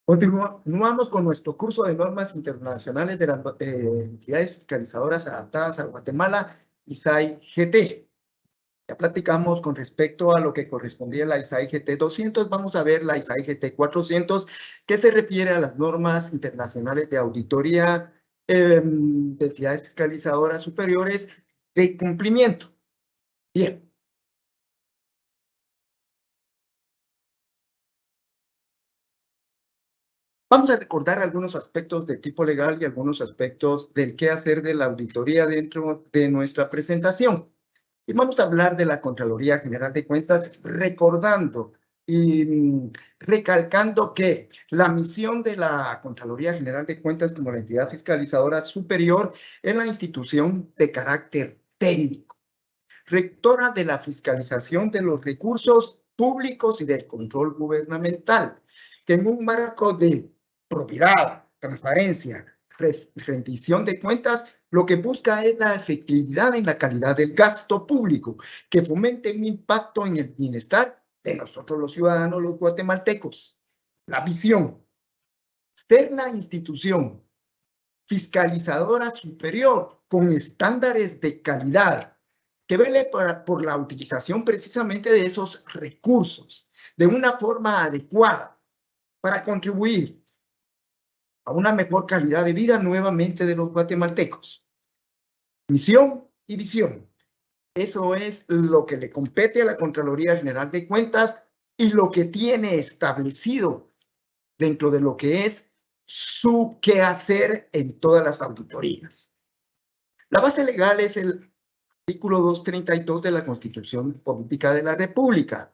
Continuamos con nuestro curso de normas internacionales de las entidades fiscalizadoras adaptadas a Guatemala, ISAI-GT. Ya platicamos con respecto a lo que correspondía a la ISAI-GT 200. Vamos a ver la ISAI-GT 400, que se refiere a las normas internacionales de auditoría de entidades fiscalizadoras superiores de cumplimiento. Bien. Vamos a recordar algunos aspectos de tipo legal y algunos aspectos del qué hacer de la auditoría dentro de nuestra presentación. Y vamos a hablar de la Contraloría General de Cuentas, recordando y recalcando que la misión de la Contraloría General de Cuentas como la entidad fiscalizadora superior es la institución de carácter técnico, rectora de la fiscalización de los recursos públicos y del control gubernamental, que en un marco de probidad, transparencia, rendición de cuentas, lo que busca es la efectividad en la calidad del gasto público, que fomente un impacto en el bienestar de nosotros los ciudadanos, los guatemaltecos. La visión, ser la institución fiscalizadora superior con estándares de calidad que vele por la utilización precisamente de esos recursos de una forma adecuada para contribuir a una mejor calidad de vida nuevamente de los guatemaltecos. Misión y visión. Eso es lo que le compete a la Contraloría General de Cuentas y lo que tiene establecido dentro de lo que es su quehacer en todas las auditorías. La base legal es el artículo 232 de la Constitución Política de la República,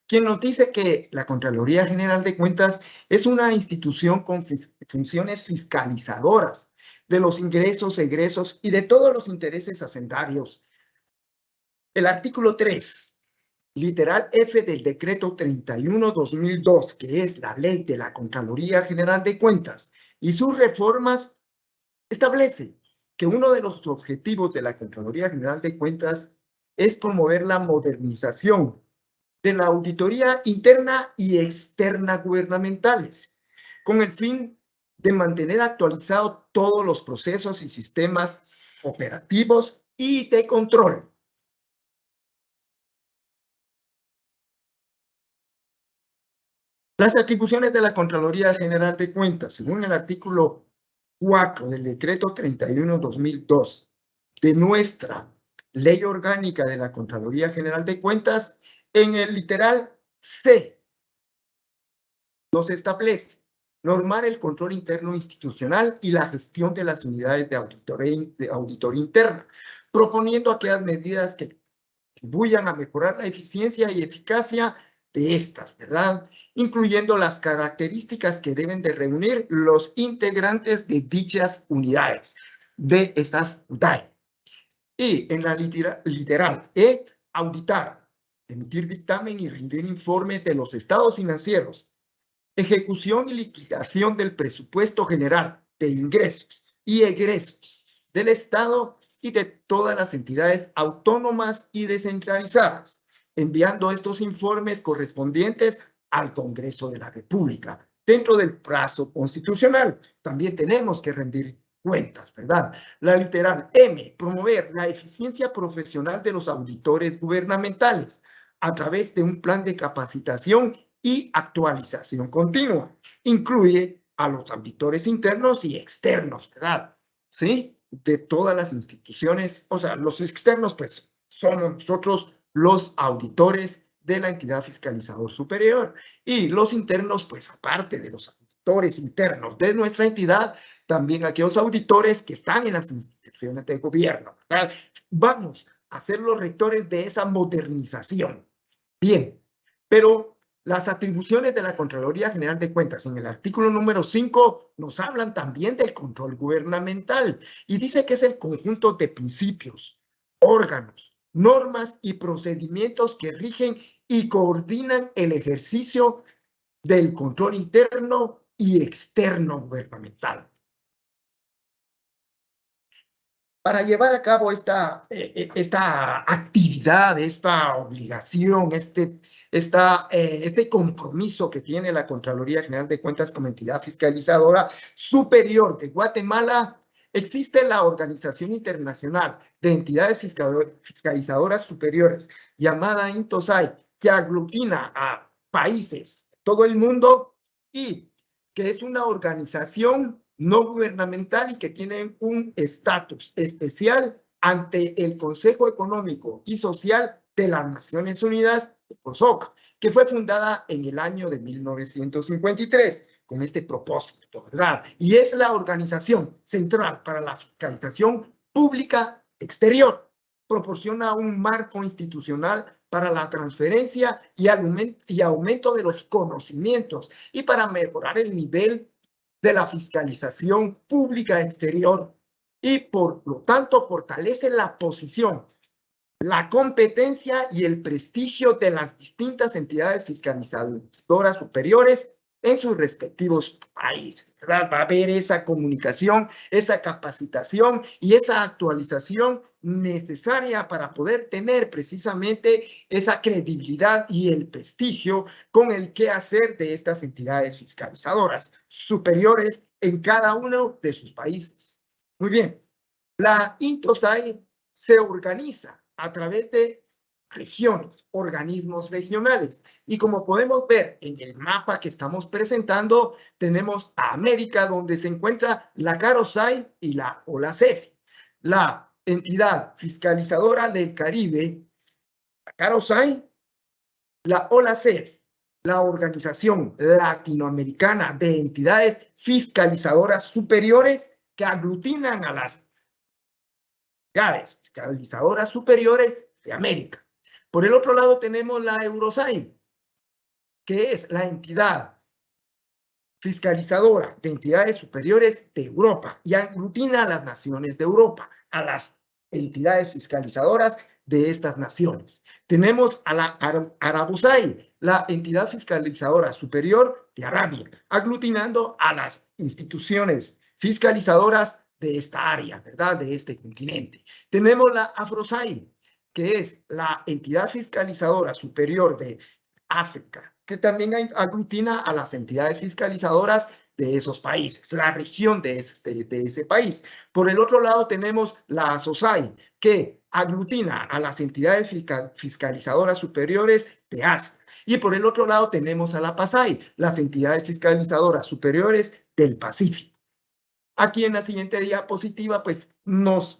quien nos dice que la Contraloría General de Cuentas es una institución con funciones fiscalizadoras de los ingresos, egresos y de todos los intereses hacendarios. El artículo 3, literal F del decreto 31/2002, que es la ley de la Contraloría General de Cuentas y sus reformas, establece que uno de los objetivos de la Contraloría General de Cuentas es promover la modernización de la auditoría interna y externa gubernamentales, con el fin de mantener actualizados todos los procesos y sistemas operativos y de control. Las atribuciones de la Contraloría General de Cuentas, según el artículo 4 del decreto 31/2002 de nuestra Ley Orgánica de la Contraloría General de Cuentas, en el literal C, nos establece normar el control interno institucional y la gestión de las unidades de auditoría interna, proponiendo aquellas medidas que contribuyan a mejorar la eficiencia y eficacia de estas, ¿verdad? Incluyendo las características que deben de reunir los integrantes de dichas unidades, de estas DAE. Y en la literal E, auditar, emitir dictamen y rendir informe de los estados financieros, ejecución y liquidación del presupuesto general de ingresos y egresos del Estado y de todas las entidades autónomas y descentralizadas, enviando estos informes correspondientes al Congreso de la República, dentro del plazo constitucional. También tenemos que rendir cuentas, ¿verdad? La literal M, promover la eficiencia profesional de los auditores gubernamentales a través de un plan de capacitación y actualización continua. Incluye a los auditores internos y externos, ¿verdad? ¿Sí? De todas las instituciones, o sea, los externos, pues, somos nosotros los auditores de la entidad fiscalizador superior. Y los internos, pues, aparte de los auditores internos de nuestra entidad, también aquellos auditores que están en las instituciones de gobierno, ¿verdad? Vamos a ser los rectores de esa modernización. Bien, pero las atribuciones de la Contraloría General de Cuentas en el artículo número 5 nos hablan también del control gubernamental y dice que es el conjunto de principios, órganos, normas y procedimientos que rigen y coordinan el ejercicio del control interno y externo gubernamental. Para llevar a cabo esta actividad, esta obligación, este compromiso que tiene la Contraloría General de Cuentas como entidad fiscalizadora superior de Guatemala, existe la Organización Internacional de Entidades Fiscalizadoras Superiores, llamada INTOSAI, que aglutina a países de todo el mundo y que es una organización no gubernamental y que tiene un estatus especial ante el Consejo Económico y Social de las Naciones Unidas, COSOC, que fue fundada en el año de 1953 con este propósito, ¿verdad? Y es la organización central para la fiscalización pública exterior. Proporciona un marco institucional para la transferencia y aumento de los conocimientos y para mejorar el nivel de la fiscalización pública exterior y por lo tanto fortalece la posición, la competencia y el prestigio de las distintas entidades fiscalizadoras superiores en sus respectivos países, ¿verdad? Va a haber esa comunicación, esa capacitación y esa actualización necesaria para poder tener precisamente esa credibilidad y el prestigio con el quehacer de estas entidades fiscalizadoras superiores en cada uno de sus países. Muy bien, la INTOSAI se organiza a través de regiones, organismos regionales. Y como podemos ver en el mapa que estamos presentando, tenemos a América, donde se encuentra la CAROSAI y la OLACEF, la entidad fiscalizadora del Caribe, la CAROSAI, la OLACEF, la Organización Latinoamericana de Entidades Fiscalizadoras Superiores, que aglutinan a las entidades fiscalizadoras superiores de América. Por el otro lado tenemos la Eurosai, que es la entidad fiscalizadora de entidades superiores de Europa y aglutina a las naciones de Europa, a las entidades fiscalizadoras de estas naciones. Tenemos a la Arabusai, la entidad fiscalizadora superior de Arabia, aglutinando a las instituciones fiscalizadoras de esta área, ¿verdad? De este continente. Tenemos la Afrosai, que es la entidad fiscalizadora superior de África, que también aglutina a las entidades fiscalizadoras de esos países, la región de ese país. Por el otro lado tenemos la ASOSAI, que aglutina a las entidades fiscalizadoras superiores de Asia. Y por el otro lado tenemos a la PASAI, las entidades fiscalizadoras superiores del Pacífico. Aquí en la siguiente diapositiva, pues, nos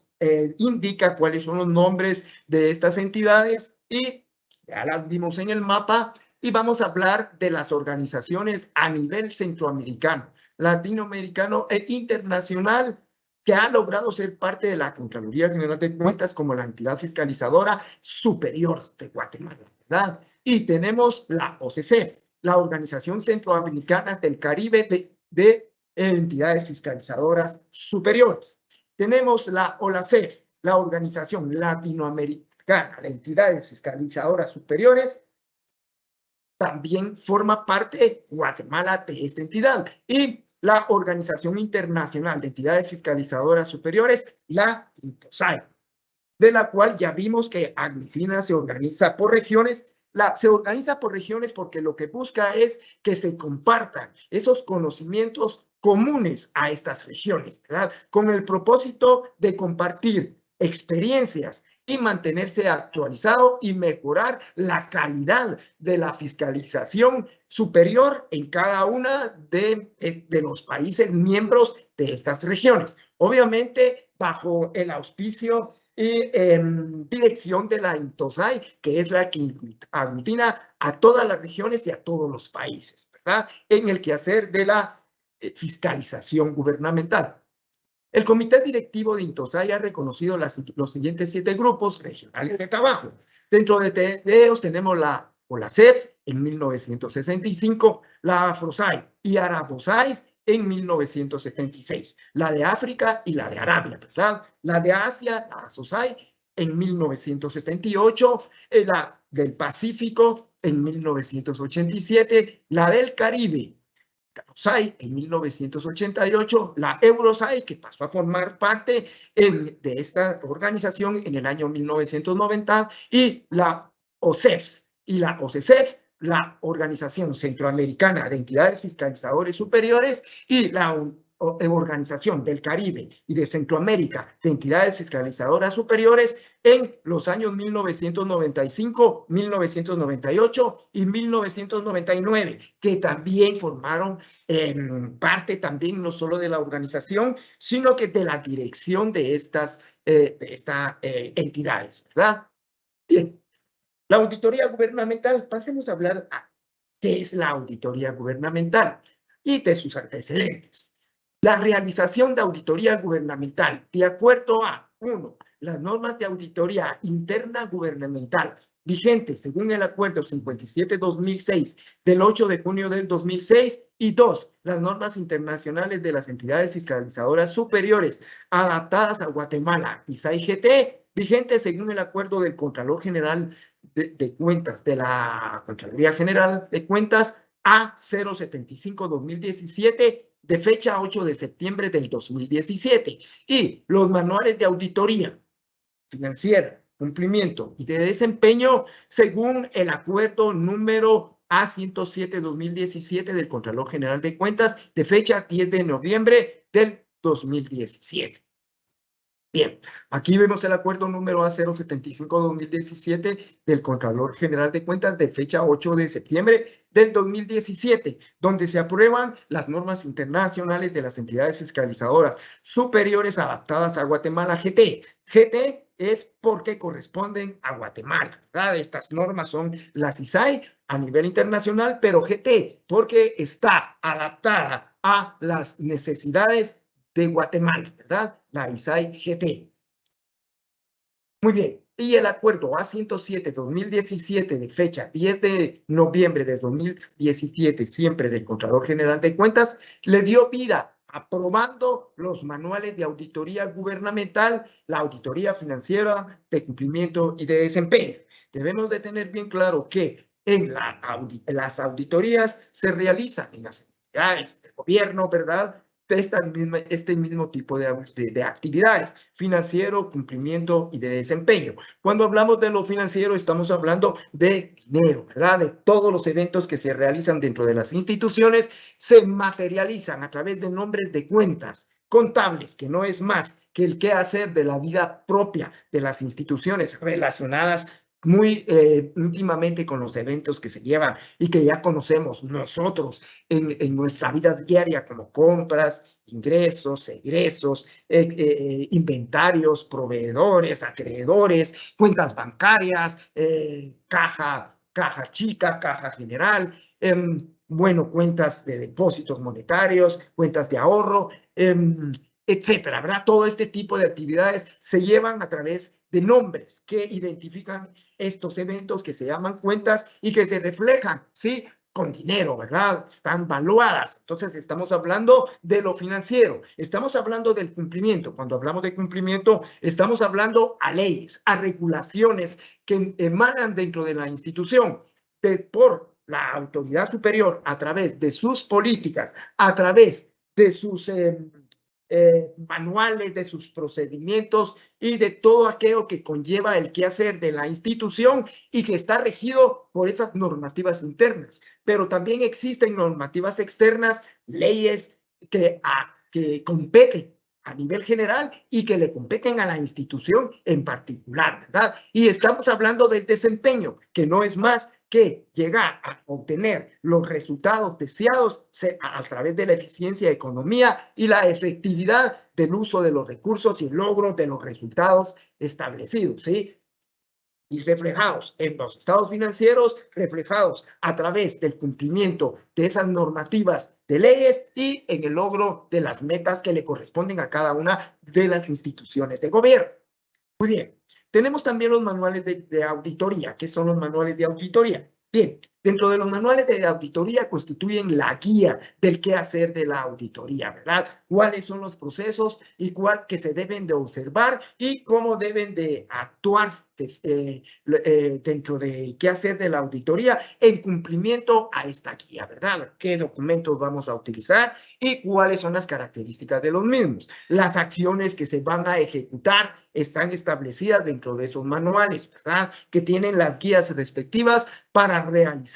indica cuáles son los nombres de estas entidades y ya las vimos en el mapa y vamos a hablar de las organizaciones a nivel centroamericano, latinoamericano e internacional que ha logrado ser parte de la Contraloría General de Cuentas como la entidad fiscalizadora superior de Guatemala, ¿verdad? Y tenemos la OCC, la Organización Centroamericana del Caribe de entidades fiscalizadoras superiores. Tenemos la OLACEF, la Organización Latinoamericana de Entidades Fiscalizadoras Superiores. También forma parte Guatemala de esta entidad. Y la Organización Internacional de Entidades Fiscalizadoras Superiores, la INTOSAI, de la cual ya vimos que aglutina, se organiza por regiones. Se organiza por regiones porque lo que busca es que se compartan esos conocimientos comunes a estas regiones, ¿verdad? Con el propósito de compartir experiencias y mantenerse actualizado y mejorar la calidad de la fiscalización superior en cada una de los países miembros de estas regiones. Obviamente, bajo el auspicio y dirección de la INTOSAI, que es la que aglutina a todas las regiones y a todos los países, ¿verdad? En el quehacer de la fiscalización gubernamental. El comité directivo de INTOSAI ha reconocido los siguientes 7 grupos regionales de trabajo. Dentro de ellos tenemos la OLACEF en 1965, la AFROSAI y Arabosai en 1976, la de África y la de Arabia, ¿verdad? La de Asia, la ASOSAI, en 1978, la del Pacífico en 1987, la del Caribe, CAROSAI en 1988, la Eurosai, que pasó a formar parte de esta organización en el año 1990, y la OCEF y la OCCEF la Organización Centroamericana de Entidades Fiscalizadoras Superiores y la Organización del Caribe y de Centroamérica de Entidades Fiscalizadoras Superiores en los años 1995, 1998 y 1999, que también formaron parte también no solo de la organización, sino que de la dirección de estas entidades, ¿verdad? Bien, la auditoría gubernamental, pasemos a hablar a qué es la auditoría gubernamental y de sus antecedentes. La realización de auditoría gubernamental, de acuerdo a, 1, las normas de auditoría interna gubernamental vigentes según el Acuerdo 57-2006 del 8 de junio del 2006 y 2, las normas internacionales de las entidades fiscalizadoras superiores adaptadas a Guatemala, ISAI-GT, vigentes según el Acuerdo del Contralor General de Cuentas de la Contraloría General de Cuentas A075-2017 de fecha 8 de septiembre del 2017 y los manuales de auditoría financiera, cumplimiento y de desempeño según el acuerdo número A107-2017 del Contralor General de Cuentas de fecha 10 de noviembre del 2017. Bien, aquí vemos el acuerdo número A075-2017 del Contralor General de Cuentas de fecha 8 de septiembre del 2017, donde se aprueban las normas internacionales de las entidades fiscalizadoras superiores adaptadas a Guatemala GT. GT es porque corresponden a Guatemala, ¿verdad? Estas normas son las ISAI a nivel internacional, pero GT porque está adaptada a las necesidades de Guatemala, ¿verdad? La ISAI-GT. Muy bien. Y el acuerdo A107-2017 de fecha 10 de noviembre de 2017, siempre del Contralor General de Cuentas, le dio vida aprobando los manuales de auditoría gubernamental, la auditoría financiera, de cumplimiento y de desempeño. Debemos de tener bien claro que en las auditorías se realizan en las entidades del gobierno, ¿verdad? Este mismo tipo de actividades, financiero, cumplimiento y de desempeño. Cuando hablamos de lo financiero, estamos hablando de dinero, ¿verdad? De todos los eventos que se realizan dentro de las instituciones, se materializan a través de nombres de cuentas contables, que no es más que el quehacer de la vida propia de las instituciones relacionadas muy íntimamente con los eventos que se llevan y que ya conocemos nosotros en nuestra vida diaria, como compras, ingresos, egresos, inventarios, proveedores, acreedores, cuentas bancarias, caja chica, caja general, bueno, cuentas de depósitos monetarios, cuentas de ahorro, etcétera, ¿verdad? Todo este tipo de actividades se llevan a través de nombres que identifican estos eventos que se llaman cuentas y que se reflejan, ¿sí? Con dinero, ¿verdad? Están valuadas. Entonces, estamos hablando de lo financiero. Estamos hablando del cumplimiento. Cuando hablamos de cumplimiento, estamos hablando a leyes, a regulaciones que emanan dentro de la institución por la autoridad superior a través de sus políticas, a través de sus manuales, de sus procedimientos y de todo aquello que conlleva el quehacer de la institución y que está regido por esas normativas internas. Pero también existen normativas externas, leyes que competen a nivel general y que le competen a la institución en particular, ¿verdad? Y estamos hablando del desempeño, que no es más que llegar a obtener los resultados deseados a través de la eficiencia, economía y la efectividad del uso de los recursos y logro de los resultados establecidos, ¿sí? Y reflejados en los estados financieros, reflejados a través del cumplimiento de esas normativas de leyes y en el logro de las metas que le corresponden a cada una de las instituciones de gobierno. Muy bien. Tenemos también los manuales de auditoría. ¿Qué son los manuales de auditoría? Bien, dentro de los manuales de auditoría constituyen la guía del quehacer de la auditoría, ¿verdad? Cuáles son los procesos y cuál que se deben de observar y cómo deben de actuar dentro del quehacer de la auditoría en cumplimiento a esta guía, ¿verdad? ¿Qué documentos vamos a utilizar y cuáles son las características de los mismos? Las acciones que se van a ejecutar están establecidas dentro de esos manuales, ¿verdad? Que tienen las guías respectivas para realizar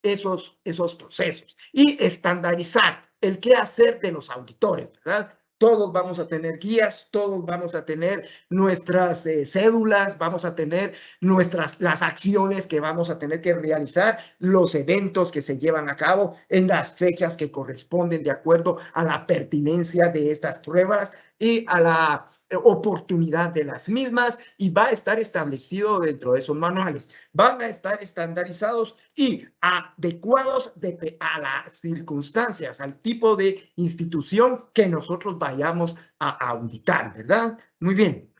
esos procesos y estandarizar el qué hacer de los auditores, ¿verdad? Todos vamos a tener guías, todos vamos a tener nuestras cédulas, vamos a tener las acciones que vamos a tener que realizar, los eventos que se llevan a cabo en las fechas que corresponden de acuerdo a la pertinencia de estas pruebas y a la oportunidad de las mismas, y va a estar establecido dentro de esos manuales. Van a estar estandarizados y adecuados a las circunstancias, al tipo de institución que nosotros vayamos a auditar, ¿verdad? Muy bien.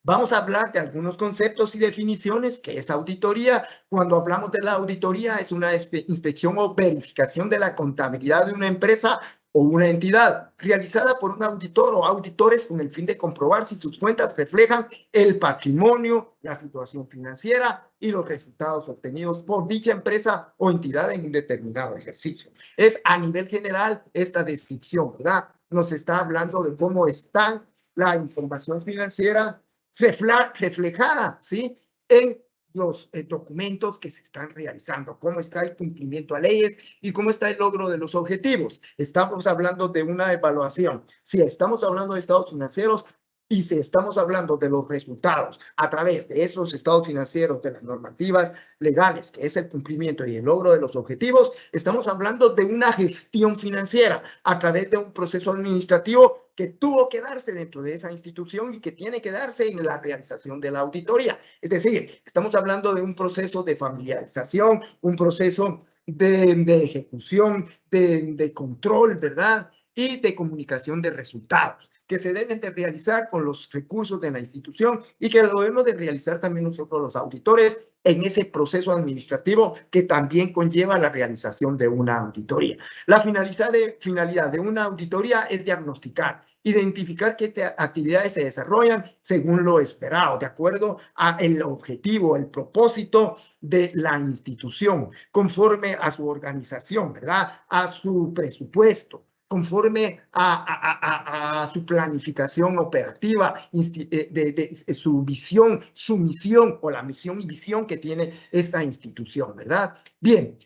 Vamos a hablar de algunos conceptos y definiciones, que es auditoría. Cuando hablamos de la auditoría, es una inspección o verificación de la contabilidad de una empresa o una entidad, realizada por un auditor o auditores con el fin de comprobar si sus cuentas reflejan el patrimonio, la situación financiera y los resultados obtenidos por dicha empresa o entidad en un determinado ejercicio. Es a nivel general esta descripción, ¿verdad? Nos está hablando de cómo está la información financiera reflejada, ¿sí? En los documentos que se están realizando, cómo está el cumplimiento a leyes y cómo está el logro de los objetivos. Estamos hablando de una evaluación. Si estamos hablando de estados financieros y si estamos hablando de los resultados a través de esos estados financieros, de las normativas legales, que es el cumplimiento y el logro de los objetivos, estamos hablando de una gestión financiera a través de un proceso administrativo que tuvo que darse dentro de esa institución y que tiene que darse en la realización de la auditoría. Es decir, estamos hablando de un proceso de familiarización, un proceso de ejecución, de control, ¿verdad? Y de comunicación de resultados que se deben de realizar con los recursos de la institución y que lo debemos de realizar también nosotros los auditores en ese proceso administrativo que también conlleva la realización de una auditoría. La finalidad de una auditoría es diagnosticar, identificar qué actividades se desarrollan según lo esperado, de acuerdo al objetivo, el propósito de la institución, conforme a su organización, ¿verdad? A su presupuesto, conforme a su planificación operativa, de su visión, su misión o la misión y visión que tiene esta institución, ¿verdad? Bien,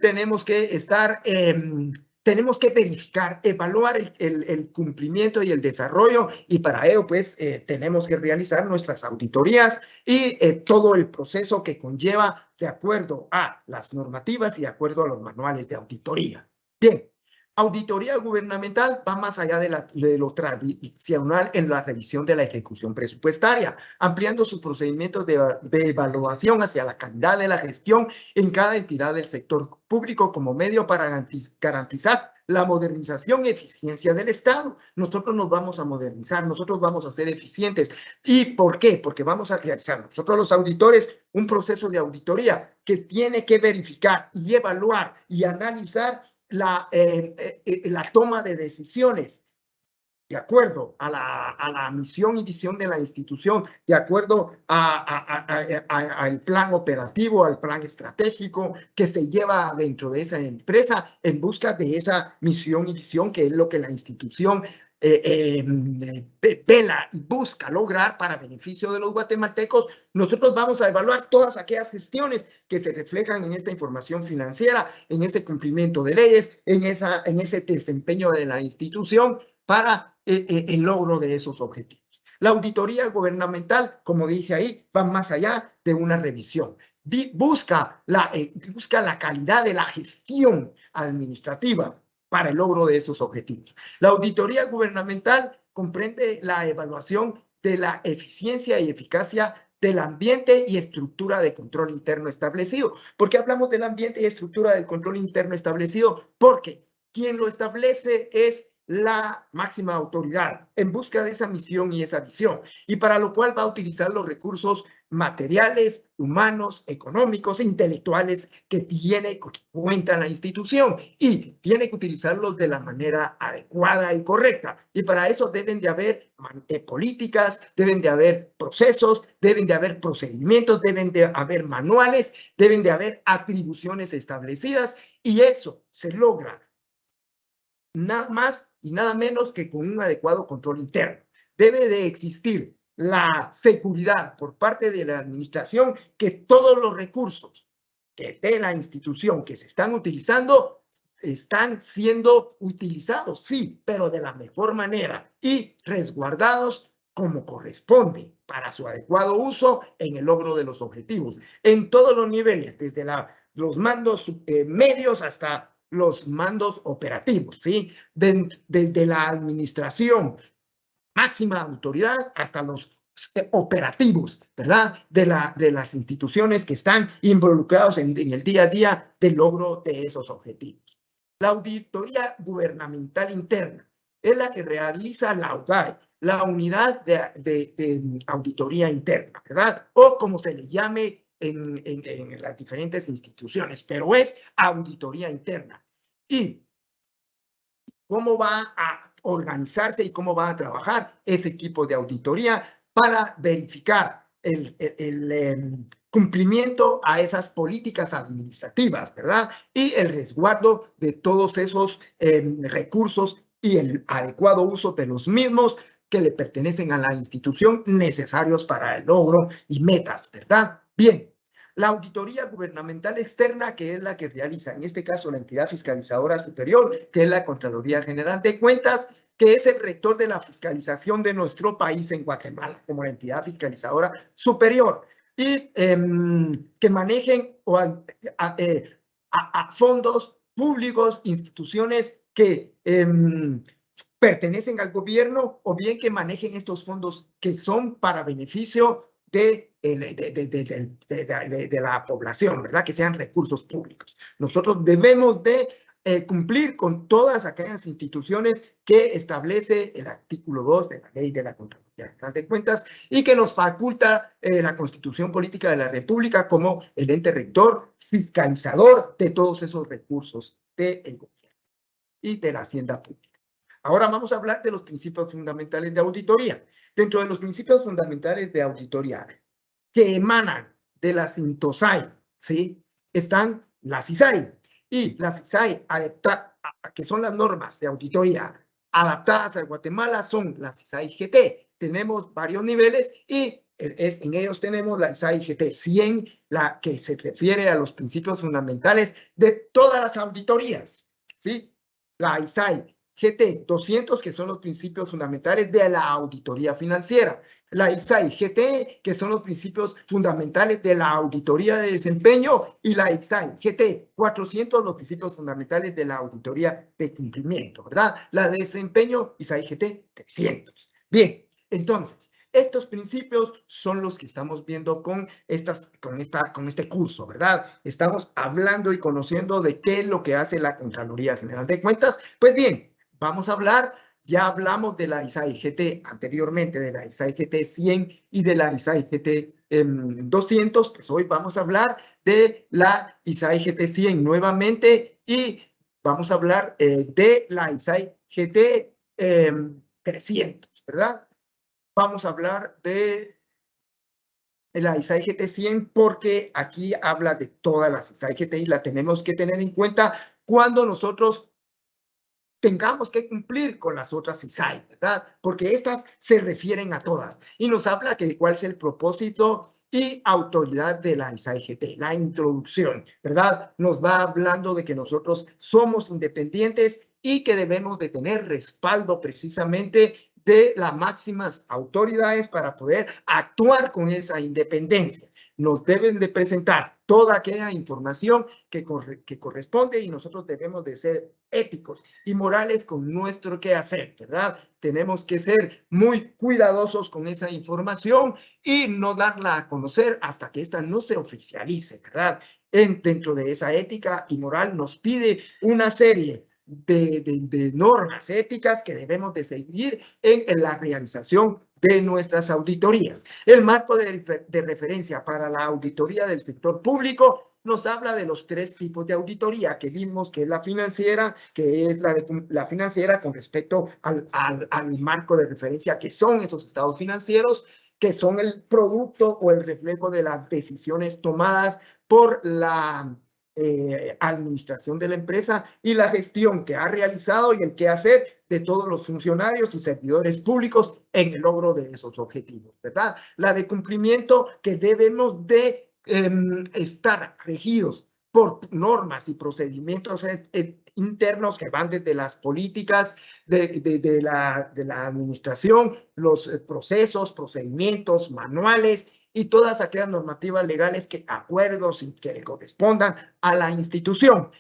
tenemos que estar, tenemos que verificar, evaluar el cumplimiento y el desarrollo, y para ello, pues, tenemos que realizar nuestras auditorías y todo el proceso que conlleva de acuerdo a las normativas y de acuerdo a los manuales de auditoría. Bien. Auditoría gubernamental va más allá de lo tradicional en la revisión de la ejecución presupuestaria, ampliando sus procedimientos de evaluación hacia la calidad de la gestión en cada entidad del sector público como medio para garantizar la modernización y eficiencia del Estado. Nosotros nos vamos a modernizar, nosotros vamos a ser eficientes. ¿Y por qué? Porque vamos a realizar nosotros los auditores un proceso de auditoría que tiene que verificar y evaluar y analizar la toma de decisiones de acuerdo a la misión y visión de la institución, de acuerdo al plan operativo, al plan estratégico que se lleva dentro de esa empresa en busca de esa misión y visión, que es lo que la institución vela y busca lograr para beneficio de los guatemaltecos. Nosotros vamos a evaluar todas aquellas gestiones que se reflejan en esta información financiera, en ese cumplimiento de leyes, en ese desempeño de la institución para el logro de esos objetivos. La auditoría gubernamental, como dice ahí, va más allá de una revisión. Busca la calidad de la gestión administrativa para el logro de esos objetivos. La auditoría gubernamental comprende la evaluación de la eficiencia y eficacia del ambiente y estructura de control interno establecido. ¿Por qué hablamos del ambiente y estructura del control interno establecido? Porque quien lo establece es la máxima autoridad en busca de esa misión y esa visión, y para lo cual va a utilizar los recursos materiales, humanos, económicos, intelectuales que cuenta la institución, y tiene que utilizarlos de la manera adecuada y correcta. Y para eso deben de haber políticas, deben de haber procesos, deben de haber procedimientos, deben de haber manuales, deben de haber atribuciones establecidas, y eso se logra nada más y nada menos que con un adecuado control interno. Debe de existir la seguridad por parte de la administración que todos los recursos que de la institución que se están utilizando, están siendo utilizados, sí, pero de la mejor manera y resguardados como corresponde para su adecuado uso en el logro de los objetivos, en todos los niveles, desde los mandos medios hasta los mandos operativos, ¿sí? Desde la administración, máxima autoridad, hasta los operativos, ¿verdad? De las instituciones que están involucrados en el día a día del logro de esos objetivos. La auditoría gubernamental interna es la que realiza la UDAE, la unidad de auditoría interna, ¿verdad? O como se le llame en las diferentes instituciones, pero es auditoría interna. ¿Y cómo va a organizarse y cómo va a trabajar ese equipo de auditoría para verificar el cumplimiento a esas políticas administrativas, ¿verdad? Y el resguardo de todos esos recursos y el adecuado uso de los mismos que le pertenecen a la institución necesarios para el logro y metas, ¿verdad? Bien, la auditoría gubernamental externa, que es la que realiza, en este caso, la entidad fiscalizadora superior, que es la Contraloría General de Cuentas, que es el rector de la fiscalización de nuestro país en Guatemala, como la entidad fiscalizadora superior, y que manejen a fondos públicos, instituciones que pertenecen al gobierno, o bien que manejen estos fondos que son para beneficio de la población, ¿verdad? Que sean recursos públicos. Nosotros debemos de cumplir con todas aquellas instituciones que establece el artículo 2 de la Ley de la Contraloría General de Cuentas y que nos faculta la Constitución Política de la República como el ente rector, fiscalizador de todos esos recursos del gobierno y de la hacienda pública. Ahora vamos a hablar de los principios fundamentales de auditoría. Dentro de los principios fundamentales de auditoría que emanan de la SINTOSAI, ¿sí? Están las ISAI. Y las ISAI, que son las normas de auditoría adaptadas a Guatemala, son las ISAI GT. Tenemos varios niveles y en ellos tenemos la ISAI GT 100, la que se refiere a los principios fundamentales de todas las auditorías, ¿sí? La ISAI GT 200, que son los principios fundamentales de la auditoría financiera. La ISAI GT, que son los principios fundamentales de la auditoría de desempeño, y la ISAI GT 400, los principios fundamentales de la auditoría de cumplimiento, ¿verdad? La de desempeño, ISAI GT 300. Bien, entonces, estos principios son los que estamos viendo con este curso, ¿verdad? Estamos hablando y conociendo de qué es lo que hace la Contraloría General de Cuentas. Pues bien, vamos a hablar, ya hablamos de la ISAI GT anteriormente, de la ISAI GT 100 y de la ISAI GT 200, pues hoy vamos a hablar de la ISAI GT 100 nuevamente y vamos a hablar de la ISAI GT 300, ¿verdad? Vamos a hablar de la ISAI GT 100 porque aquí habla de todas las ISAI GT y la tenemos que tener en cuenta cuando nosotros tengamos que cumplir con las otras ISAI, ¿verdad? Porque estas se refieren a todas y nos habla de cuál es el propósito y autoridad de la ISAI GT, la introducción, ¿verdad? Nos va hablando de que nosotros somos independientes y que debemos de tener respaldo precisamente de las máximas autoridades para poder actuar con esa independencia. Nos deben de presentar toda aquella información que corresponde y nosotros debemos de ser éticos y morales con nuestro quehacer, ¿verdad? Tenemos que ser muy cuidadosos con esa información y no darla a conocer hasta que ésta no se oficialice, ¿verdad? Dentro de esa ética y moral nos pide una serie de normas éticas que debemos de seguir en la realización de nuestras auditorías. El marco de referencia para la auditoría del sector público nos habla de los tres tipos de auditoría que vimos, que es la financiera, que es la financiera con respecto al marco de referencia que son esos estados financieros, que son el producto o el reflejo de las decisiones tomadas por la administración de la empresa y la gestión que ha realizado y el quehacer de todos los funcionarios y servidores públicos en el logro de esos objetivos, ¿verdad? La de cumplimiento, que debemos de estar regidos por normas y procedimientos internos que van desde las políticas de la administración, los procesos, procedimientos, manuales y todas aquellas normativas legales acuerdos que le correspondan a la institución,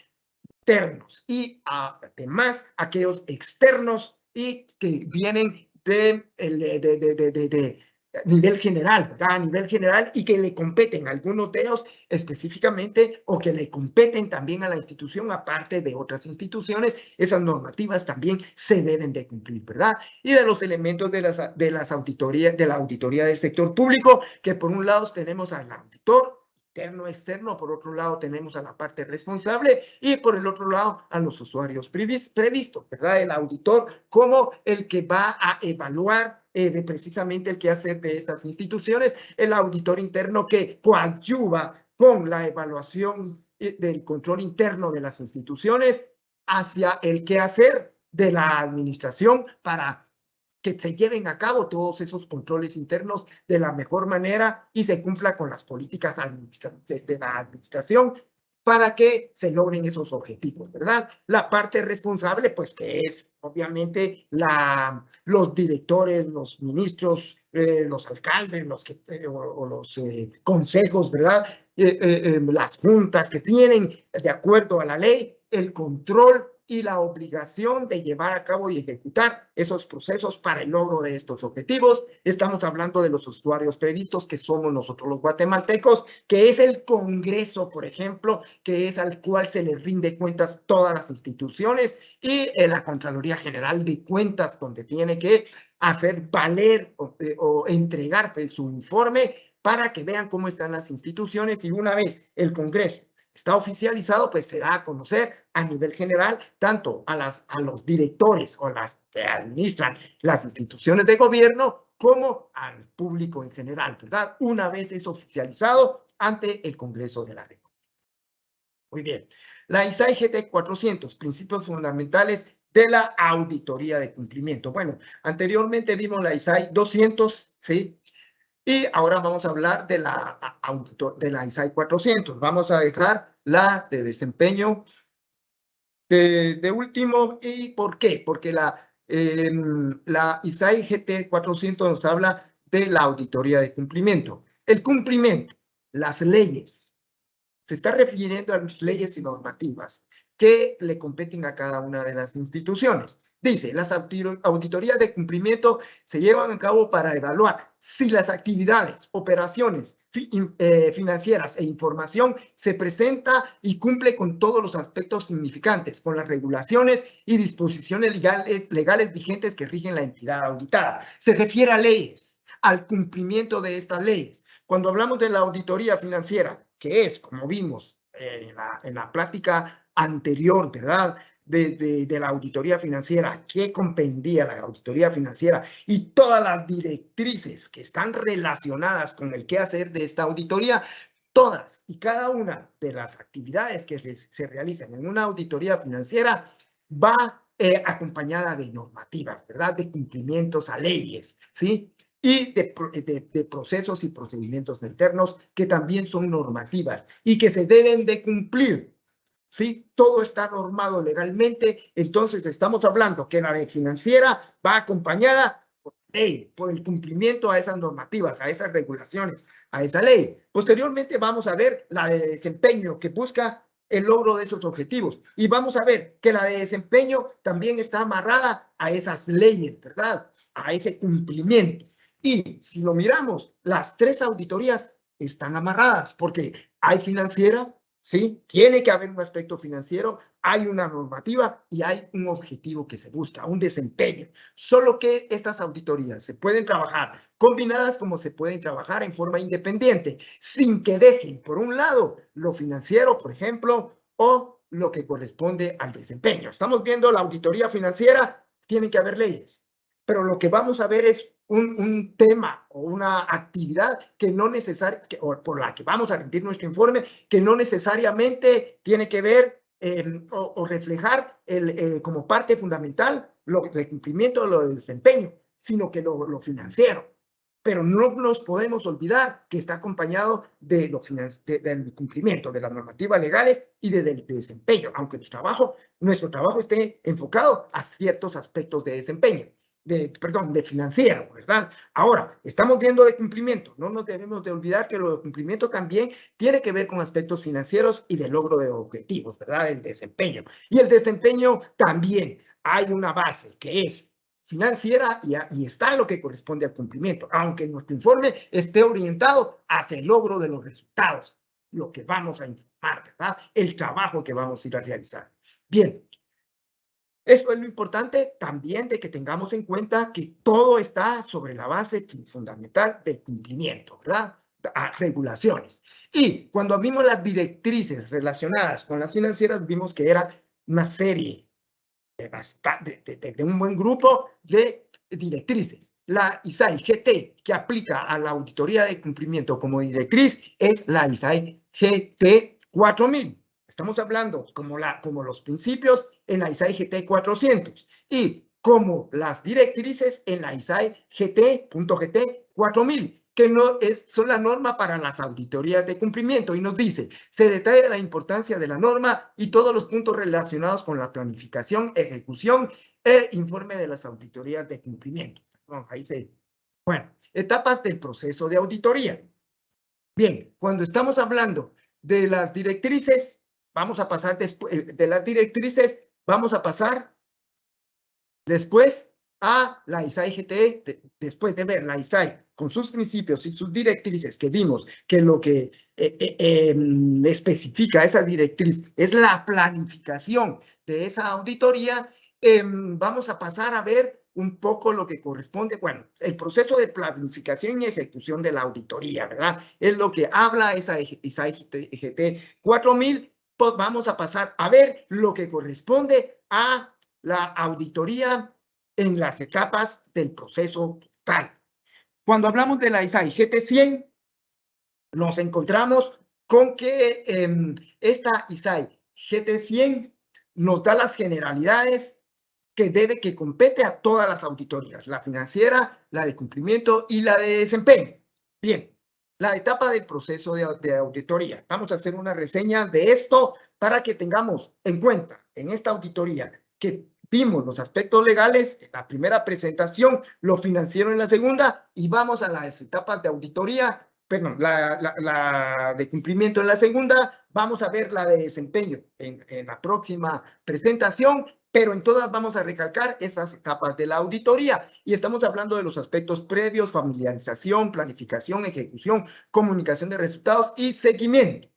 internos y además aquellos externos y que vienen de nivel general, ¿verdad? A nivel general y que le competen algunos de ellos específicamente o que le competen también a la institución aparte de otras instituciones. Esas normativas también se deben de cumplir, ¿verdad? Y de los elementos de la auditoría del sector público, que por un lado tenemos al auditor interno, externo, por otro lado tenemos a la parte responsable y por el otro lado a los usuarios previstos, ¿verdad? El auditor como el que va a evaluar precisamente el quehacer de estas instituciones, el auditor interno que coadyuva con la evaluación del control interno de las instituciones hacia el quehacer de la administración para que se lleven a cabo todos esos controles internos de la mejor manera y se cumpla con las políticas de la administración para que se logren esos objetivos, ¿verdad? La parte responsable, pues que es obviamente los directores, los ministros, los alcaldes, los consejos, ¿verdad? Las juntas que tienen, de acuerdo a la ley, el control y la obligación de llevar a cabo y ejecutar esos procesos para el logro de estos objetivos. Estamos hablando de los usuarios previstos, que somos nosotros los guatemaltecos, que es el Congreso, por ejemplo, que es al cual se le rinde cuentas todas las instituciones y la Contraloría General de Cuentas, donde tiene que hacer valer o entregar pues, su informe para que vean cómo están las instituciones y una vez el Congreso está oficializado, pues se da a conocer a nivel general tanto a los directores o las que administran las instituciones de gobierno como al público en general, ¿verdad? Una vez es oficializado ante el Congreso de la República. Muy bien. La ISAI GT 400, principios fundamentales de la auditoría de cumplimiento. Bueno, anteriormente vimos la ISAI 200, ¿sí? Y ahora vamos a hablar de la ISAI 400. Vamos a dejar la de desempeño de último. ¿Y por qué? Porque la ISAI GT 400 nos habla de la auditoría de cumplimiento. El cumplimiento, las leyes. Se está refiriendo a las leyes y normativas que le competen a cada una de las instituciones. Dice, las auditorías de cumplimiento se llevan a cabo para evaluar si las actividades, operaciones financieras e información se presenta y cumple con todos los aspectos significantes, con las regulaciones y disposiciones legales vigentes que rigen la entidad auditada. Se refiere a leyes, al cumplimiento de estas leyes. Cuando hablamos de la auditoría financiera, que es, como vimos en la plática anterior, ¿verdad? De la auditoría financiera, que comprendía la auditoría financiera y todas las directrices que están relacionadas con el quehacer de esta auditoría, todas y cada una de las actividades que se realizan en una auditoría financiera va acompañada de normativas, ¿verdad? De cumplimientos a leyes, ¿sí? Y de procesos y procedimientos internos que también son normativas y que se deben de cumplir. ¿Sí? Todo está normado legalmente, entonces estamos hablando que la ley financiera va acompañada por ley, por el cumplimiento a esas normativas, a esas regulaciones, a esa ley. Posteriormente vamos a ver la de desempeño que busca el logro de esos objetivos y vamos a ver que la de desempeño también está amarrada a esas leyes, ¿verdad? A ese cumplimiento. Y si lo miramos, las tres auditorías están amarradas porque hay financiera, ¿sí? Tiene que haber un aspecto financiero, hay una normativa y hay un objetivo que se busca, un desempeño. Solo que estas auditorías se pueden trabajar combinadas como se pueden trabajar en forma independiente, sin que dejen, por un lado, lo financiero, por ejemplo, o lo que corresponde al desempeño. Estamos viendo la auditoría financiera, tienen que haber leyes, pero lo que vamos a ver es un tema o una actividad que no necesariamente, o por la que vamos a rendir nuestro informe, que no necesariamente tiene que ver o reflejar como parte fundamental lo de cumplimiento de lo de desempeño, sino que lo financiero. pero no nos podemos olvidar que está acompañado del cumplimiento de las normativas legales y del desempeño, aunque nuestro trabajo esté enfocado a ciertos aspectos de desempeño, de financiero, ¿verdad? Ahora, estamos viendo de cumplimiento, no nos debemos de olvidar que lo de cumplimiento también tiene que ver con aspectos financieros y de logro de objetivos, ¿verdad? El desempeño. Y el desempeño también hay una base que es financiera y está lo que corresponde al cumplimiento, aunque nuestro informe esté orientado hacia el logro de los resultados, lo que vamos a informar, ¿verdad? El trabajo que vamos a ir a realizar. Bien, eso es lo importante también de que tengamos en cuenta que todo está sobre la base fundamental del cumplimiento, ¿verdad? A regulaciones. Y cuando vimos las directrices relacionadas con las financieras, vimos que era una serie de un buen grupo de directrices. La ISAI GT que aplica a la auditoría de cumplimiento como directriz es la ISAI GT 4000. Estamos hablando como los principios en la ISAI GT 400 y como las directrices en la ISAI GT.GT 4000, que son la norma para las auditorías de cumplimiento, y nos dice, se detalla la importancia de la norma y todos los puntos relacionados con la planificación, ejecución e informe de las auditorías de cumplimiento. Bueno, etapas del proceso de auditoría. Bien, cuando estamos hablando de las directrices, vamos a pasar después a la ISAI GT, después de ver la ISAI con sus principios y sus directrices, que vimos que lo que especifica esa directriz es la planificación de esa auditoría, vamos a pasar a ver un poco lo que corresponde, bueno, el proceso de planificación y ejecución de la auditoría, ¿verdad? Es lo que habla esa ISAI GT 4000, pues vamos a pasar a ver lo que corresponde a la auditoría en las etapas del proceso total. Cuando hablamos de la ISAI GT100, nos encontramos con que esta ISAI GT100 nos da las generalidades que compete a todas las auditorías, la financiera, la de cumplimiento y la de desempeño. Bien, la etapa del proceso de auditoría. Vamos a hacer una reseña de esto para que tengamos en cuenta en esta auditoría que vimos los aspectos legales en la primera presentación, lo financiero en la segunda, y vamos a las etapas de auditoría, perdón, la de cumplimiento en la segunda, vamos a ver la de desempeño en la próxima presentación, pero en todas vamos a recalcar esas etapas de la auditoría y estamos hablando de los aspectos previos, familiarización, planificación, ejecución, comunicación de resultados y seguimiento.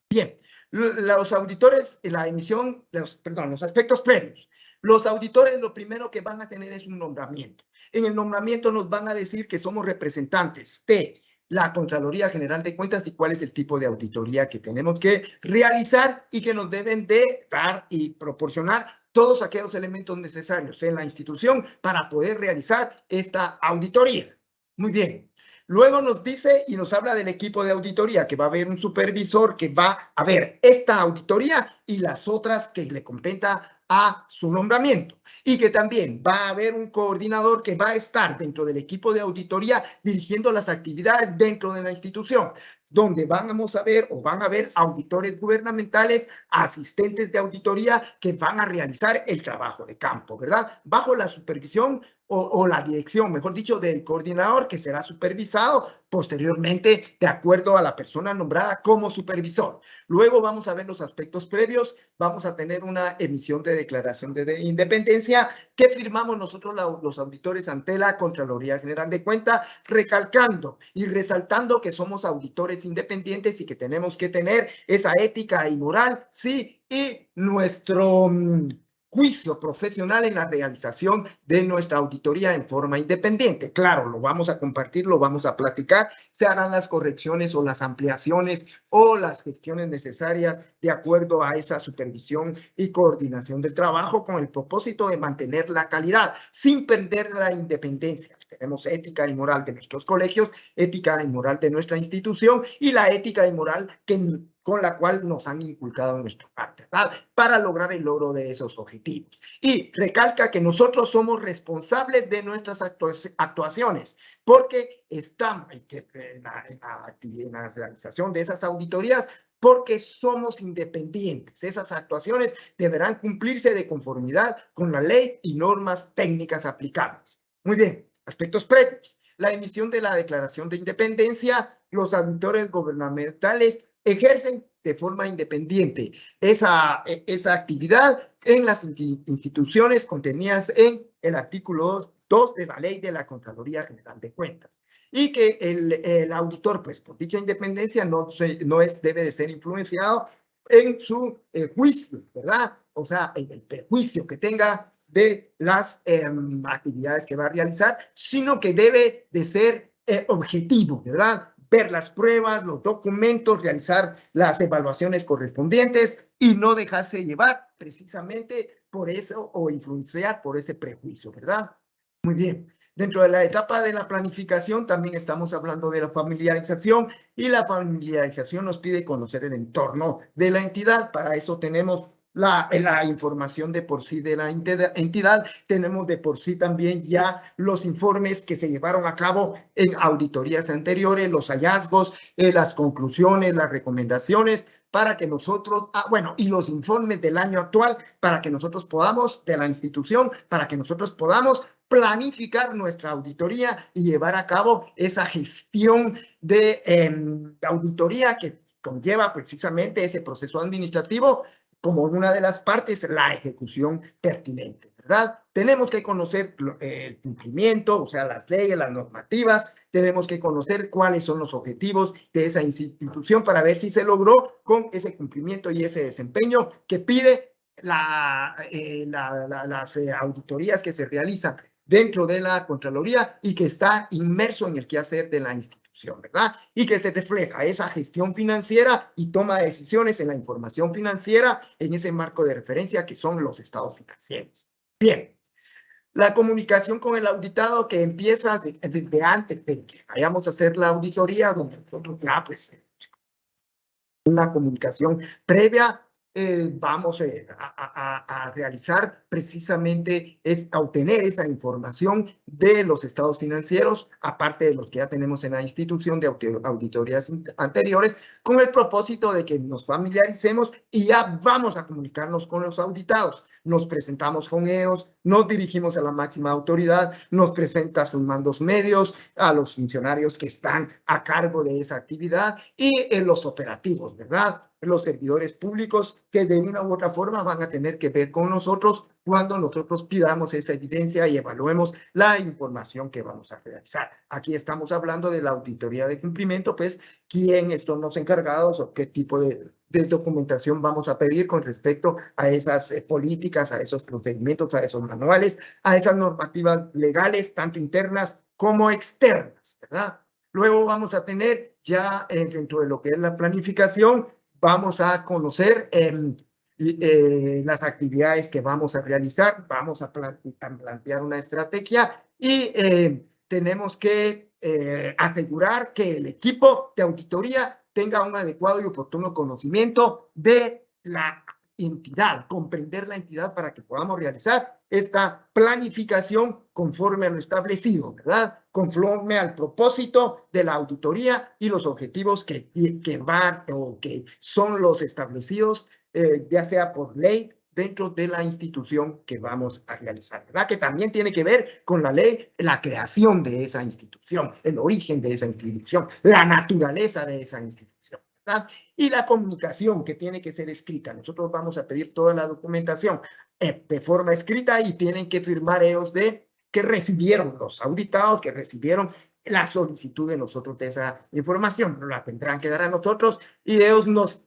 Bien, los auditores, los aspectos previos. Los auditores lo primero que van a tener es un nombramiento. En el nombramiento nos van a decir que somos representantes de la Contraloría General de Cuentas y cuál es el tipo de auditoría que tenemos que realizar y que nos deben de dar y proporcionar todos aquellos elementos necesarios en la institución para poder realizar esta auditoría. Muy bien. Luego nos dice y nos habla del equipo de auditoría, que va a haber un supervisor que va a ver esta auditoría y las otras que le competa a su nombramiento. Y que también va a haber un coordinador que va a estar dentro del equipo de auditoría dirigiendo las actividades dentro de la institución, donde vamos a ver o van a haber auditores gubernamentales, asistentes de auditoría que van a realizar el trabajo de campo, ¿verdad? Bajo la supervisión o la dirección, mejor dicho, del coordinador, que será supervisado posteriormente de acuerdo a la persona nombrada como supervisor. Luego vamos a ver los aspectos previos, vamos a tener una emisión de declaración de independencia que firmamos nosotros los auditores ante la Contraloría General de Cuentas, recalcando y resaltando que somos auditores independientes y que tenemos que tener esa ética y moral, sí, y nuestro juicio profesional en la realización de nuestra auditoría en forma independiente. Claro, lo vamos a compartir, lo vamos a platicar, se harán las correcciones o las ampliaciones o las gestiones necesarias de acuerdo a esa supervisión y coordinación del trabajo con el propósito de mantener la calidad sin perder la independencia. Tenemos ética y moral de nuestros colegios, ética y moral de nuestra institución y la ética y moral que con la cual nos han inculcado en nuestra parte, ¿verdad? Para lograr el logro de esos objetivos. Y recalca que nosotros somos responsables de nuestras actuaciones, porque estamos en la realización de esas auditorías, porque somos independientes. Esas actuaciones deberán cumplirse de conformidad con la ley y normas técnicas aplicables. Muy bien, aspectos previos. La emisión de la declaración de independencia, los auditores gubernamentales ejercen de forma independiente esa actividad en las instituciones contenidas en el artículo 2 de la Ley de la Contraloría General de Cuentas. Y que el auditor, pues por dicha independencia, debe de ser influenciado en su juicio, ¿verdad? O sea, en el perjuicio que tenga de las actividades que va a realizar, sino que debe de ser objetivo, ¿verdad? Ver las pruebas, los documentos, realizar las evaluaciones correspondientes y no dejarse llevar precisamente por eso o influenciar por ese prejuicio, ¿verdad? Muy bien. Dentro de la etapa de la planificación también estamos hablando de la familiarización, y la familiarización nos pide conocer el entorno de la entidad. Para eso tenemos la información de por sí de la entidad, tenemos de por sí también ya los informes que se llevaron a cabo en auditorías anteriores, los hallazgos, las conclusiones, las recomendaciones, para que nosotros, y los informes del año actual, para que nosotros podamos, de la institución, para que nosotros podamos planificar nuestra auditoría y llevar a cabo esa gestión de auditoría que conlleva precisamente ese proceso administrativo como una de las partes, la ejecución pertinente, ¿verdad? Tenemos que conocer el cumplimiento, o sea, las leyes, las normativas, tenemos que conocer cuáles son los objetivos de esa institución para ver si se logró con ese cumplimiento y ese desempeño que pide las auditorías que se realizan dentro de la Contraloría y que está inmerso en el quehacer de la institución, ¿verdad? Y que se refleja esa gestión financiera y toma de decisiones en la información financiera en ese marco de referencia que son los estados financieros. Bien, la comunicación con el auditado que empieza desde antes de que vayamos a hacer la auditoría, donde nosotros ya pues una comunicación previa vamos a realizar precisamente es a obtener esa información de los estados financieros, aparte de los que ya tenemos en la institución de auditorías anteriores, con el propósito de que nos familiaricemos y ya vamos a comunicarnos con los auditados. Nos presentamos con ellos, nos dirigimos a la máxima autoridad, nos presenta sus mandos medios, a los funcionarios que están a cargo de esa actividad y en los operativos, ¿verdad? Los servidores públicos que de una u otra forma van a tener que ver con nosotros cuando nosotros pidamos esa evidencia y evaluemos la información que vamos a realizar. Aquí estamos hablando de la auditoría de cumplimiento, pues, quiénes son los encargados o qué tipo de documentación vamos a pedir con respecto a esas políticas, a esos procedimientos, a esos manuales, a esas normativas legales, tanto internas como externas, ¿verdad? Luego vamos a tener ya dentro de lo que es la planificación, vamos a conocer las actividades que vamos a realizar, vamos a plantear una estrategia y tenemos que asegurar que el equipo de auditoría tenga un adecuado y oportuno conocimiento de la entidad, comprender la entidad para que podamos realizar esta planificación conforme a lo establecido, ¿verdad? Conforme al propósito de la auditoría y los objetivos que van o que son los establecidos, ya sea por ley, dentro de la institución que vamos a realizar, ¿verdad? Que también tiene que ver con la ley, la creación de esa institución, el origen de esa institución, la naturaleza de esa institución, ¿verdad? Y la comunicación que tiene que ser escrita. Nosotros vamos a pedir toda la documentación de forma escrita y tienen que firmar ellos de que recibieron los auditados, que recibieron la solicitud de nosotros de esa información. La tendrán que dar a nosotros y ellos nos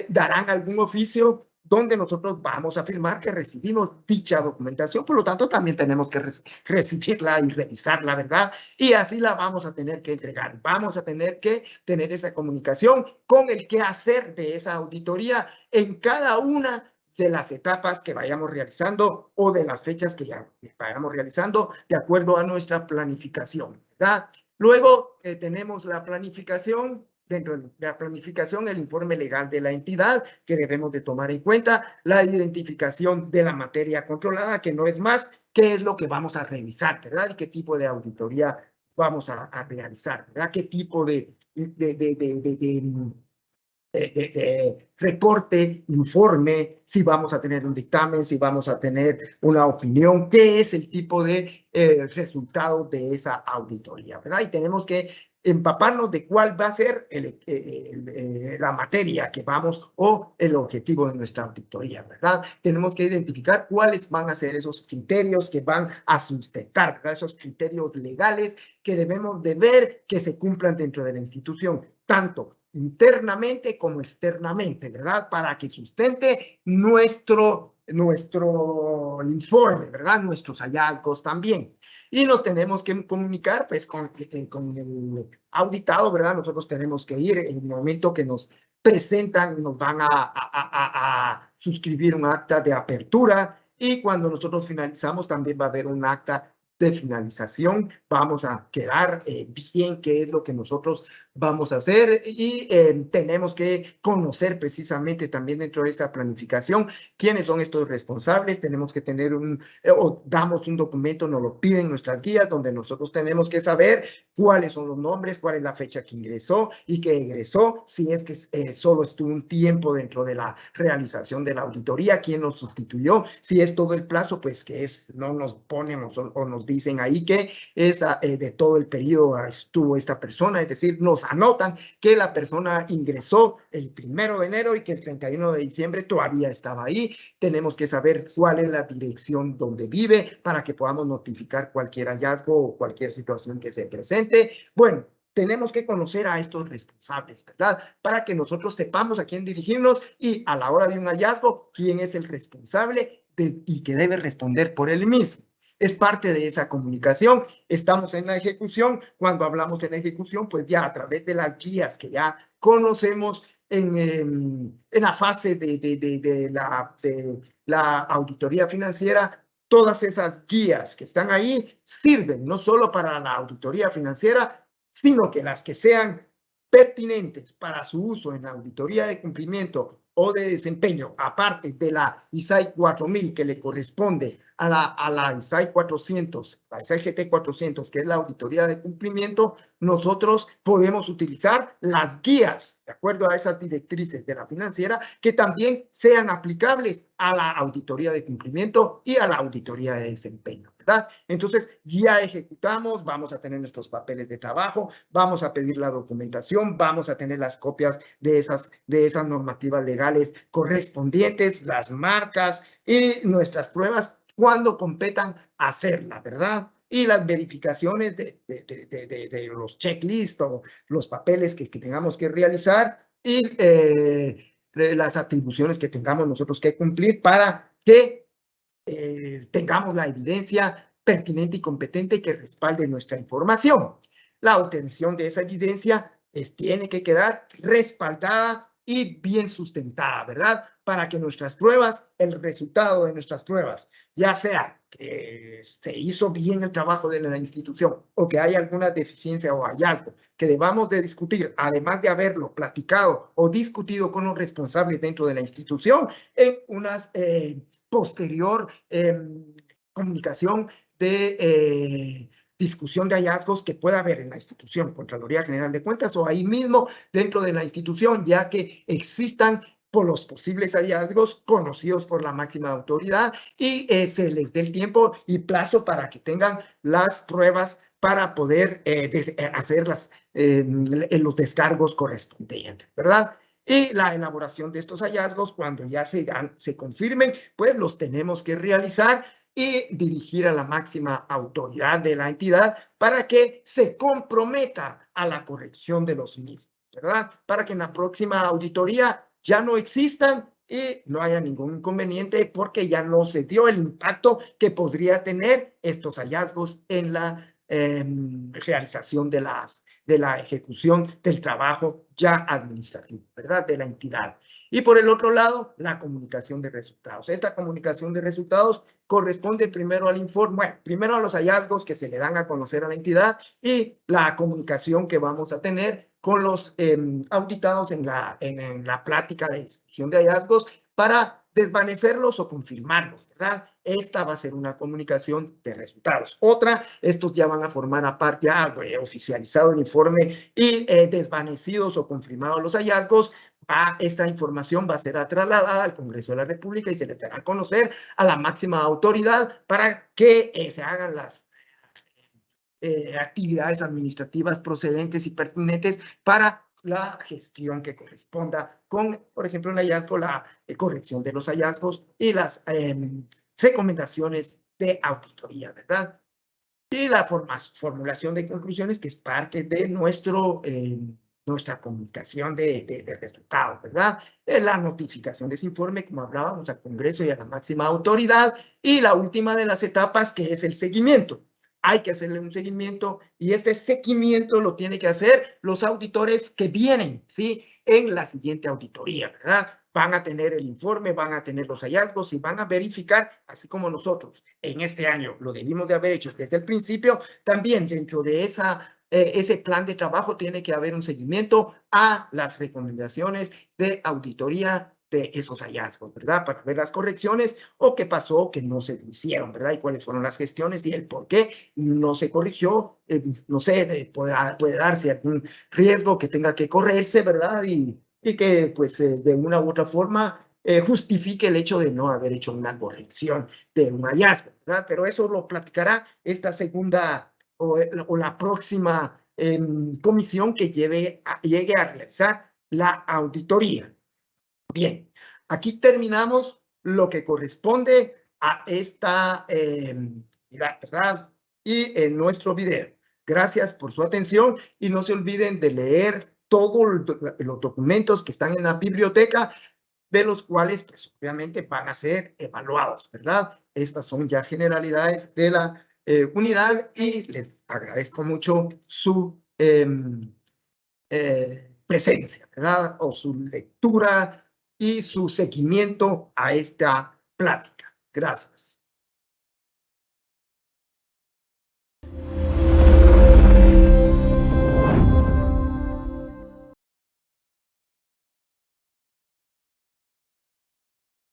darán algún oficio donde nosotros vamos a afirmar que recibimos dicha documentación, por lo tanto también tenemos que recibirla y revisarla, ¿verdad? Y así la vamos a tener que entregar, vamos a tener que tener esa comunicación con el quehacer de esa auditoría en cada una de las etapas que vayamos realizando o de las fechas que ya vayamos realizando de acuerdo a nuestra planificación, ¿verdad? Luego tenemos la planificación dentro de la planificación, el informe legal de la entidad que debemos de tomar en cuenta, la identificación de la materia controlada, que no es más, qué es lo que vamos a revisar, ¿verdad? Y qué tipo de auditoría vamos a realizar, ¿verdad? ¿Qué tipo de reporte, informe, si vamos a tener un dictamen, si vamos a tener una opinión, qué es el tipo de resultado de esa auditoría, ¿verdad? Y tenemos que empaparnos de cuál va a ser la materia que vamos o el objetivo de nuestra auditoría, ¿verdad? Tenemos que identificar cuáles van a ser esos criterios que van a sustentar, ¿verdad? Esos criterios legales que debemos de ver que se cumplan dentro de la institución, tanto internamente como externamente, ¿verdad? Para que sustente nuestro informe, ¿verdad? Nuestros hallazgos también. Y nos tenemos que comunicar, pues, con el auditado, ¿verdad? Nosotros tenemos que ir en el momento que nos presentan, nos van a suscribir un acta de apertura y cuando nosotros finalizamos también va a haber un acta de finalización. Vamos a quedar bien qué es lo que nosotros vamos a hacer y tenemos que conocer precisamente también dentro de esta planificación quiénes son estos responsables. Tenemos que tener o damos un documento, nos lo piden nuestras guías, donde nosotros tenemos que saber cuáles son los nombres, cuál es la fecha que ingresó y que egresó, si es que solo estuvo un tiempo dentro de la realización de la auditoría, quién nos sustituyó, si es todo el plazo, pues que no nos ponen o nos dicen ahí que es de todo el periodo estuvo esta persona, es decir, nos anotan que la persona ingresó el 1 de enero y que el 31 de diciembre todavía estaba ahí. Tenemos que saber cuál es la dirección donde vive para que podamos notificar cualquier hallazgo o cualquier situación que se presente. Bueno, tenemos que conocer a estos responsables, ¿verdad? Para que nosotros sepamos a quién dirigirnos y a la hora de un hallazgo, quién es el responsable y que debe responder por él mismo. Es parte de esa comunicación. Estamos en la ejecución. Cuando hablamos de la ejecución, pues ya a través de las guías que ya conocemos en la fase de la auditoría financiera, todas esas guías que están ahí sirven no solo para la auditoría financiera, sino que las que sean pertinentes para su uso en la auditoría de cumplimiento o de desempeño, aparte de la ISAI 4000 que le corresponde a la ISAI 400, la ISAI GT 400, que es la auditoría de cumplimiento, nosotros podemos utilizar las guías, de acuerdo a esas directrices de la financiera, que también sean aplicables a la auditoría de cumplimiento y a la auditoría de desempeño, ¿verdad? Entonces, ya ejecutamos, vamos a tener nuestros papeles de trabajo, vamos a pedir la documentación, vamos a tener las copias de esas normativas legales correspondientes, las marcas y nuestras pruebas cuando competan hacerla, ¿verdad? Y las verificaciones de los checklists o los papeles que tengamos que realizar y las atribuciones que tengamos nosotros que cumplir para que tengamos la evidencia pertinente y competente que respalde nuestra información. La obtención de esa evidencia tiene que quedar respaldada y bien sustentada, ¿verdad? Para que nuestras pruebas, el resultado de nuestras pruebas, ya sea que se hizo bien el trabajo de la institución o que hay alguna deficiencia o hallazgo que debamos de discutir, además de haberlo platicado o discutido con los responsables dentro de la institución, en unas posterior comunicación de discusión de hallazgos que pueda haber en la institución, Contraloría General de Cuentas o ahí mismo dentro de la institución, ya que existan por los posibles hallazgos conocidos por la máxima autoridad y se les dé el tiempo y plazo para que tengan las pruebas para poder hacer los descargos correspondientes, ¿verdad? Y la elaboración de estos hallazgos, cuando ya se confirmen, pues los tenemos que realizar y dirigir a la máxima autoridad de la entidad para que se comprometa a la corrección de los mismos, ¿verdad? Para que en la próxima auditoría ya no existan y no haya ningún inconveniente porque ya no se dio el impacto que podría tener estos hallazgos en la realización de la ejecución del trabajo ya administrativo, ¿verdad? De la entidad. Y por el otro lado, la comunicación de resultados. Esta comunicación de resultados corresponde primero al informe, bueno, primero a los hallazgos que se le dan a conocer a la entidad y la comunicación que vamos a tener con los auditados en la plática de descripción de hallazgos para desvanecerlos o confirmarlos, ¿verdad? Esta va a ser una comunicación de resultados. Otra, estos ya van a formar aparte, ya oficializado el informe y desvanecidos o confirmados los hallazgos, esta información va a ser trasladada al Congreso de la República y se le dará a conocer a la máxima autoridad para que se hagan las actividades administrativas procedentes y pertinentes para la gestión que corresponda con, por ejemplo, el hallazgo, la corrección de los hallazgos y las recomendaciones de auditoría, ¿verdad? Y la formulación de conclusiones, que es parte de nuestra comunicación de resultados, ¿verdad? La notificación de ese informe, como hablábamos, al Congreso y a la máxima autoridad. Y la última de las etapas, que es el seguimiento. Hay que hacerle un seguimiento y este seguimiento lo tienen que hacer los auditores que vienen, ¿sí? En la siguiente auditoría, ¿verdad? Van a tener el informe, van a tener los hallazgos y van a verificar, así como nosotros en este año lo debimos de haber hecho desde el principio, también dentro de ese plan de trabajo tiene que haber un seguimiento a las recomendaciones de auditoría de esos hallazgos, ¿verdad? Para ver las correcciones o qué pasó, que no se hicieron, ¿verdad? Y cuáles fueron las gestiones y el por qué no se corrigió. No sé, puede darse algún riesgo que tenga que correrse, ¿verdad? Y que, pues, de una u otra forma justifique el hecho de no haber hecho una corrección de un hallazgo, ¿verdad? Pero eso lo platicará esta segunda o la próxima comisión que llegue a realizar la auditoría. Bien, aquí terminamos lo que corresponde a esta ¿verdad? Y en nuestro video. Gracias por su atención y no se olviden de leer todos los documentos que están en la biblioteca, de los cuales, pues, obviamente van a ser evaluados, ¿verdad? Estas son ya generalidades de la unidad y les agradezco mucho su presencia, ¿verdad? O su lectura y su seguimiento a esta plática. Gracias.